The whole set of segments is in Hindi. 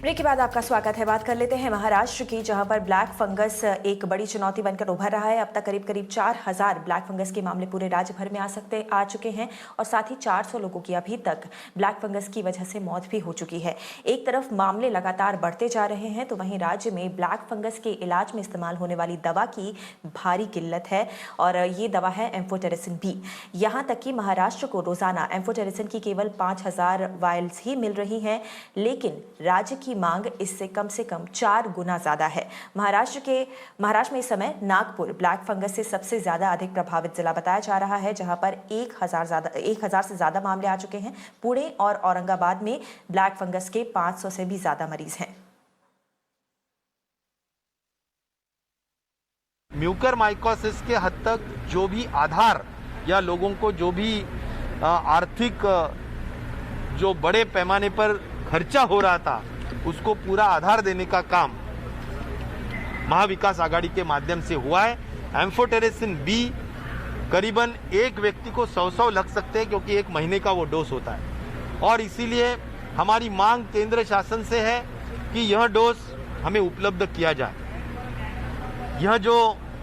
ब्रेक के बाद आपका स्वागत है। बात कर लेते हैं महाराष्ट्र की, जहां पर ब्लैक फंगस एक बड़ी चुनौती बनकर उभर रहा है। अब तक करीब करीब 4000 ब्लैक फंगस के मामले पूरे राज्य भर में आ चुके हैं और साथ ही 400 लोगों की अभी तक ब्लैक फंगस की वजह से मौत भी हो चुकी है। एक तरफ मामले लगातार बढ़ते जा रहे हैं तो वहीं राज्य में ब्लैक फंगस के इलाज में इस्तेमाल होने वाली दवा की भारी किल्लत है और ये दवा है एम्फोटेरिसिन बी। यहाँ तक कि महाराष्ट्र को रोजाना एम्फोटेरिसिन की केवल 5000 वायल्स ही मिल रही हैं, लेकिन राज्य की मांग इससे कम से कम 4 गुना ज्यादा है। महाराष्ट्र में इस समय नागपुर ब्लैक फंगस से सबसे ज्यादा अधिक प्रभावित जिला बताया जा रहा है, जहां पर 1000 से ज्यादा मामले आ चुके हैं। पुणे और औरंगाबाद में ब्लैक फंगस के 500 से भी ज्यादा मरीज हैं। म्यूकरमाइकोसिस के हद तक जो भी आधार या लोगों को जो भी आर्थिक जो बड़े पैमाने पर खर्चा हो रहा था उसको पूरा आधार देने का काम महाविकास आघाड़ी के माध्यम से हुआ है। एम्फोटेरिसिन बी करीबन एक व्यक्ति को 100 लग सकते हैं क्योंकि एक महीने का वो डोज होता है और इसीलिए हमारी मांग केंद्र शासन से है कि यह डोज हमें उपलब्ध किया जाए। यह जो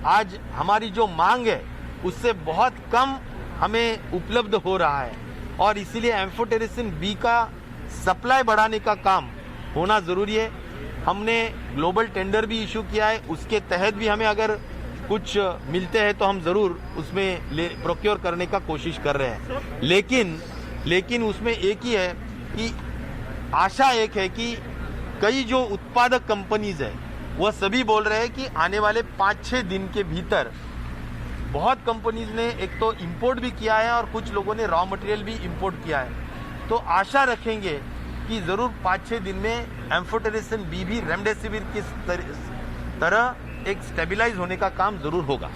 आज हमारी जो मांग है उससे बहुत कम हमें उपलब्ध हो रहा है और इसीलिए एम्फोटेरिसिन बी का सप्लाई बढ़ाने का काम होना जरूरी है। हमने ग्लोबल टेंडर भी इशू किया है, उसके तहत भी हमें अगर कुछ मिलते हैं तो हम जरूर उसमें प्रोक्योर करने का कोशिश कर रहे हैं। लेकिन उसमें एक ही है कि आशा एक है कि कई जो उत्पादक कंपनीज है वह सभी बोल रहे हैं कि आने वाले 5-6 दिन के भीतर बहुत कंपनीज ने एक तो इंपोर्ट भी किया है और कुछ लोगों ने रॉ मटेरियल भी इंपोर्ट किया है, तो आशा रखेंगे कि जरूर 5-6 दिन में एम्फोटेरिसिन बी भी रेमडेसिविर की तरह एक स्टेबलाइज होने का काम जरूर होगा।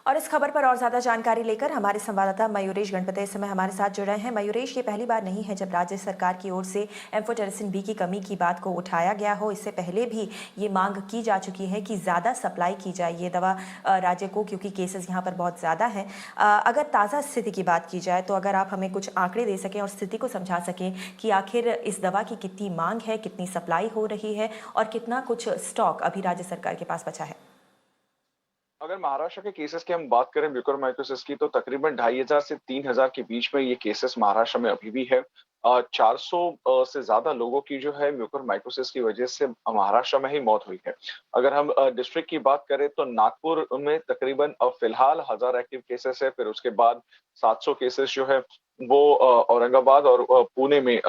और इस खबर पर और ज्यादा जानकारी लेकर हमारे संवाददाता मयूरेश गणपति इस समय हमारे साथ जुड़े हैं। मयूरेश, ये पहली बार नहीं है जब राज्य सरकार की ओर से एम्फोटेरिसिन बी की कमी की बात को उठाया गया हो। इससे पहले भी ये मांग की जा चुकी है कि ज्यादा सप्लाई की जाए ये दवा राज्य को, क्योंकि केसेस यहाँ पर बहुत ज्यादा हैं। अगर ताज़ा स्थिति की बात की जाए तो अगर आप हमें कुछ आंकड़े दे सकें और स्थिति को समझा सकें कि आखिर इस दवा की कितनी मांग है, कितनी सप्लाई हो रही है और कितना कुछ स्टॉक अभी राज्य सरकार के पास बचा है। अगर महाराष्ट्र के केसेस की हम बात करें म्यूकरमाइकोसिस की, तो तकरीबन 2500 से 3000 के बीच में ये केसेस महाराष्ट्र में अभी भी है। 400 से ज्यादा लोगों की जो है म्यूकरमाइकोसिस की वजह से महाराष्ट्र में ही मौत हुई है। अगर हम डिस्ट्रिक्ट की बात करें तो नागपुर में तकरीबन फिलहाल 1000 एक्टिव केसेस है, फिर उसके बाद 700 केसेस जो है वो औरंगाबाद और पुणे में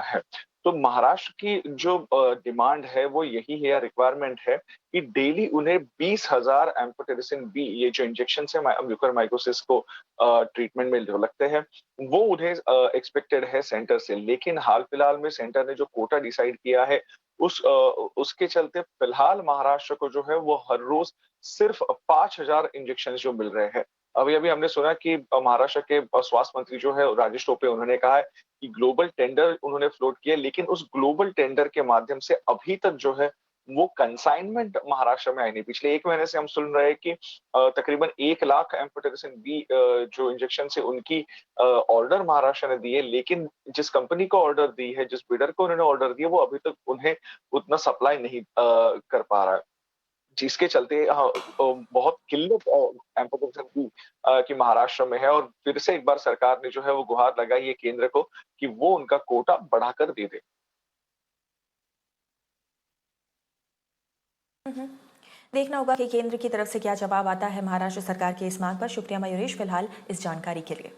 है। तो महाराष्ट्र की जो डिमांड है वो यही है या रिक्वायरमेंट है कि डेली उन्हें 20,000 एम्फोटेरिसिन बी, ये जो इंजेक्शन है म्यूकरमाइकोसिस को ट्रीटमेंट में जो लगते हैं, वो उन्हें एक्सपेक्टेड है सेंटर से। लेकिन हाल फिलहाल में सेंटर ने जो कोटा डिसाइड किया है उसके चलते फिलहाल महाराष्ट्र को जो है वो हर रोज सिर्फ 5000 इंजेक्शन जो मिल रहे हैं। अभी अभी हमने सुना कि महाराष्ट्र के स्वास्थ्य मंत्री जो है राजेश टोपे, उन्होंने कहा है कि ग्लोबल टेंडर उन्होंने फ्लोट किया, लेकिन उस ग्लोबल टेंडर के माध्यम से अभी तक जो है वो कंसाइनमेंट महाराष्ट्र में आई नहीं। पिछले 1 महीने से हम सुन रहे हैं कि तकरीबन 1 लाख एम्फोटेरिसिन बी जो इंजेक्शन से उनकी ऑर्डर महाराष्ट्र ने दिए, लेकिन जिस कंपनी को ऑर्डर दी है, जिस बिडर को उन्होंने ऑर्डर दिया, वो अभी तक उन्हें उतना सप्लाई नहीं कर पा रहा है, जिसके चलते बहुत किल्लत एम्फोटेरिसिन बी की महाराष्ट्र में है। और फिर से एक बार सरकार ने जो है वो गुहार लगाई है केंद्र को कि वो उनका कोटा बढ़ाकर दे दे। देखना होगा कि केंद्र की तरफ से क्या जवाब आता है महाराष्ट्र सरकार की इस मांग पर। शुक्रिया मयूरेश फिलहाल इस जानकारी के लिए।